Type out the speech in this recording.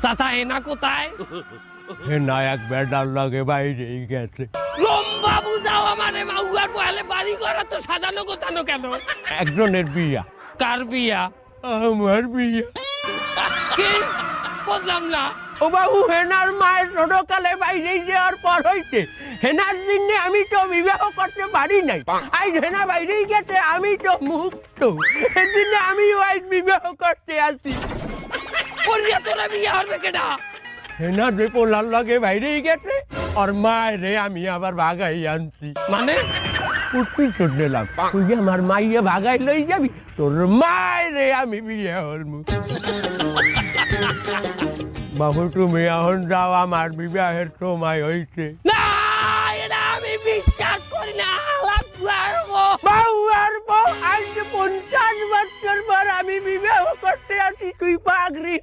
চাচা হেনা কোথায়? হেনা এক বেটার লাগে বাইরেই গেছে। লম্বা বুঝাও আমারে, মাউয়ার পয়ালে বাড়ি করা তো সাজানো গোছানো কেন? একজনের বিয়া। কার বিয়া? আমার বিয়া। কি বুঝলাম না। ও বাবু, হেনার মায়ের ছোটকালে বাইরেই যাওয়ার পর হইতে হেনার জন্য আমি তো বিবাহ করতে পারি নাই। আজ হেনা বাইরেই গেছে, আমি তো মুক্ত। সেদিনে আমি আজ বিবাহ করতে আসি। করিয়া তোরা বিয়া হবে কেনা? হেনা যে পোলার লাগে বাইরেই গেছে, আর মায়ের রে আমি আবার ভাগাই আনছি। মানে উঠবি শুনলাম তুই আমার মাইয়া ভাগাই লই যাবি, তোর মায়ের রে আমি বিয়ে হলমু। বাবু তুমি এখন যাও, আমার বিবাহের সময় হয়েছে। না, এটা আমি বিশ্বাস করি না। বাবু আর বউ, আজ 50 বছর পর আমি বিবাহ করতে আসি, তুই পাগড়ি